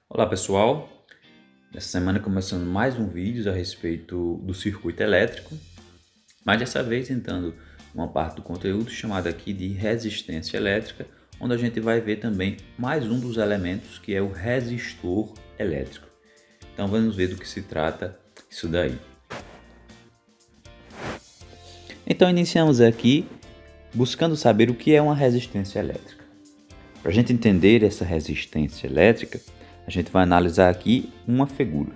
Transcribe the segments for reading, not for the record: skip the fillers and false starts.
Olá pessoal, essa semana começando mais um vídeo a respeito do circuito elétrico, mas dessa vez entrando uma parte do conteúdo chamada aqui de resistência elétrica, onde a gente vai ver também mais um dos elementos que é o resistor elétrico. Então vamos ver do que se trata isso daí. Então iniciamos aqui buscando saber o que é uma resistência elétrica. Para a gente entender essa resistência elétrica, a gente vai analisar aqui uma figura.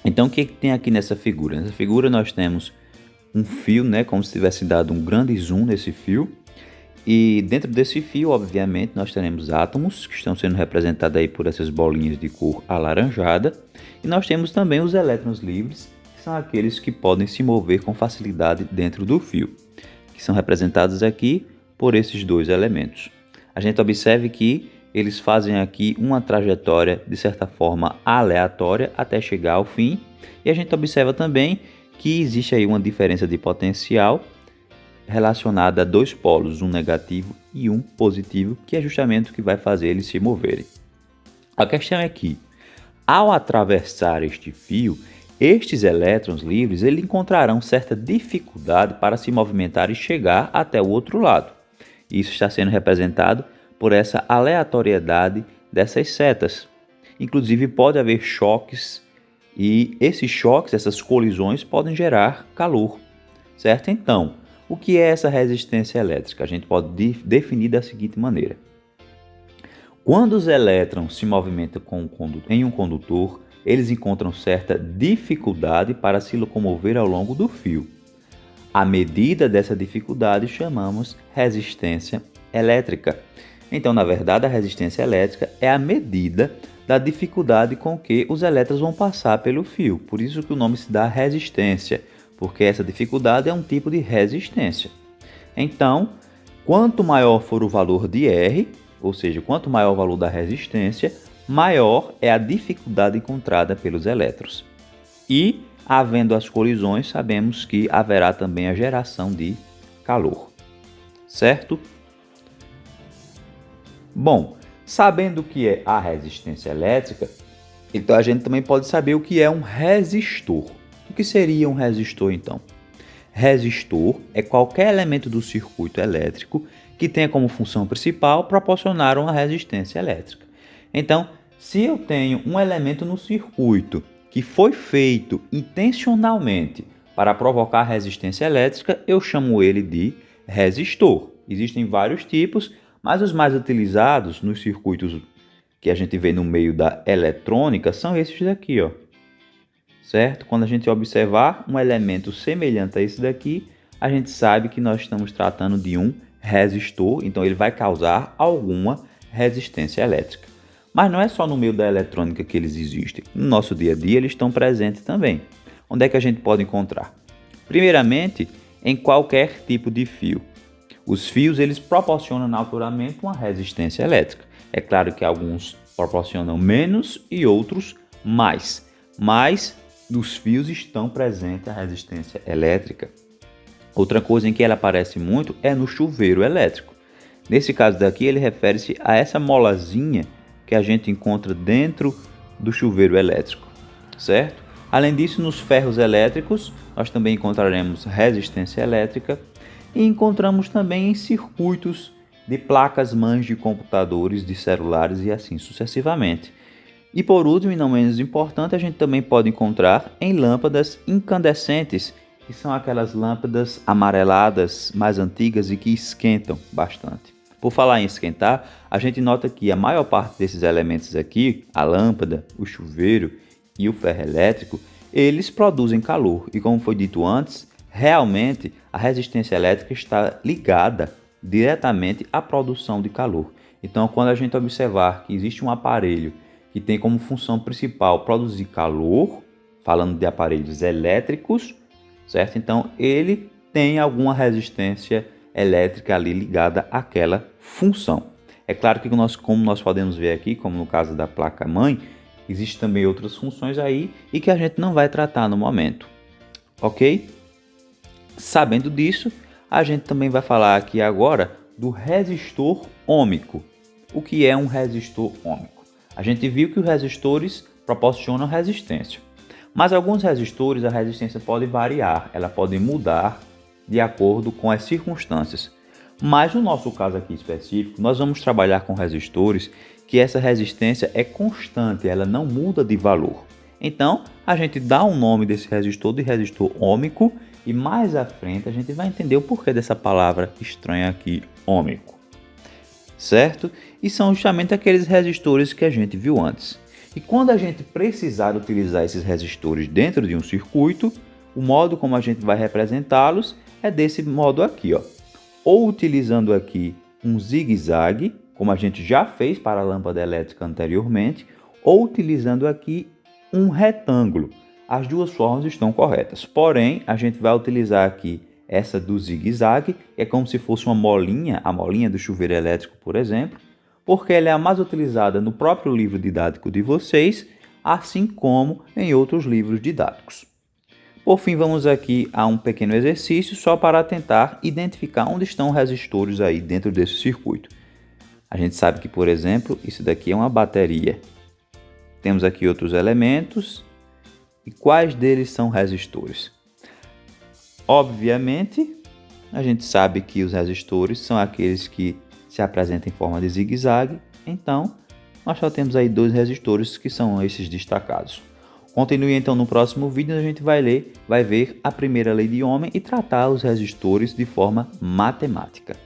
Então o que tem aqui nessa figura? Nessa figura nós temos um fio, como se tivesse dado um grande zoom nesse fio. E dentro desse fio, obviamente, nós teremos átomos que estão sendo representados aí por essas bolinhas de cor alaranjada. E nós temos também os elétrons livres, que são aqueles que podem se mover com facilidade dentro do fio, que são representados aqui por esses dois elementos. A gente observe que eles fazem aqui uma trajetória de certa forma aleatória até chegar ao fim. E a gente observa também que existe aí uma diferença de potencial relacionada a dois polos, um negativo e um positivo, que é justamente o que vai fazer eles se moverem. A questão é que, ao atravessar este fio, estes elétrons livres eles encontrarão certa dificuldade para se movimentar e chegar até o outro lado. Isso está sendo representado por essa aleatoriedade dessas setas. Inclusive pode haver choques e esses choques, essas colisões podem gerar calor, certo? Então, o que é essa resistência elétrica? A gente pode definir da seguinte maneira. Quando os elétrons se movimentam em um condutor, eles encontram certa dificuldade para se locomover ao longo do fio. A medida dessa dificuldade chamamos resistência elétrica. Então, na verdade, a resistência elétrica é a medida da dificuldade com que os elétrons vão passar pelo fio. Por isso que o nome se dá resistência, porque essa dificuldade é um tipo de resistência. Então, quanto maior for o valor de R, ou seja, quanto maior o valor da resistência, maior é a dificuldade encontrada pelos elétrons. E, havendo as colisões, sabemos que haverá também a geração de calor, certo? Bom, sabendo o que é a resistência elétrica, então a gente também pode saber o que é um resistor. O que seria um resistor, então? Resistor é qualquer elemento do circuito elétrico que tenha como função principal proporcionar uma resistência elétrica. Então, se eu tenho um elemento no circuito que foi feito intencionalmente para provocar resistência elétrica, eu chamo ele de resistor. Existem vários tipos, mas os mais utilizados nos circuitos que a gente vê no meio da eletrônica são esses daqui, ó. Certo? Quando a gente observar um elemento semelhante a esse daqui, a gente sabe que nós estamos tratando de um resistor, então ele vai causar alguma resistência elétrica. Mas não é só no meio da eletrônica que eles existem. No nosso dia a dia eles estão presentes também. Onde é que a gente pode encontrar? Primeiramente, em qualquer tipo de fio. Os fios eles proporcionam naturalmente uma resistência elétrica. É claro que alguns proporcionam menos e outros mais. Mas nos fios estão presentes a resistência elétrica. Outra coisa em que ela aparece muito é no chuveiro elétrico. Nesse caso daqui, ele refere-se a essa molazinha que a gente encontra dentro do chuveiro elétrico, certo? Além disso, nos ferros elétricos, nós também encontraremos resistência elétrica e encontramos também em circuitos de placas-mães de computadores, de celulares e assim sucessivamente. E por último, e não menos importante, a gente também pode encontrar em lâmpadas incandescentes, que são aquelas lâmpadas amareladas mais antigas e que esquentam bastante. Por falar em esquentar, a gente nota que a maior parte desses elementos aqui, a lâmpada, o chuveiro e o ferro elétrico, eles produzem calor. E como foi dito antes, realmente a resistência elétrica está ligada diretamente à produção de calor. Então, quando a gente observar que existe um aparelho que tem como função principal produzir calor, falando de aparelhos elétricos, certo? Então, ele tem alguma resistência elétrica ali ligada àquela função. É claro que como nós podemos ver aqui, como no caso da placa-mãe, existem também outras funções aí e que a gente não vai tratar no momento, ok? Sabendo disso, a gente também vai falar aqui agora do resistor ôhmico. O que é um resistor ôhmico? A gente viu que os resistores proporcionam resistência. Mas alguns resistores, a resistência pode variar, ela pode mudar de acordo com as circunstâncias. Mas no nosso caso aqui específico, nós vamos trabalhar com resistores que essa resistência é constante, ela não muda de valor. Então, a gente dá o nome desse resistor de resistor ôhmico e mais à frente a gente vai entender o porquê dessa palavra estranha aqui, ôhmico. Certo? E são justamente aqueles resistores que a gente viu antes. E quando a gente precisar utilizar esses resistores dentro de um circuito, o modo como a gente vai representá-los é desse modo aqui, ó. Ou utilizando aqui um zigue-zague, como a gente já fez para a lâmpada elétrica anteriormente, ou utilizando aqui um retângulo. As duas formas estão corretas, porém a gente vai utilizar aqui essa do zigue-zague, que é como se fosse uma molinha, a molinha do chuveiro elétrico, por exemplo, porque ela é a mais utilizada no próprio livro didático de vocês, assim como em outros livros didáticos. Por fim, vamos aqui a um pequeno exercício só para tentar identificar onde estão os resistores aí dentro desse circuito. A gente sabe que, por exemplo, isso daqui é uma bateria. Temos aqui outros elementos. E quais deles são resistores? Obviamente, a gente sabe que os resistores são aqueles que se apresentam em forma de zigue-zague. Então, nós só temos aí 2 resistores que são esses destacados. Continue então no próximo vídeo, a gente vai ver a primeira lei de Ohm e tratar os resistores de forma matemática.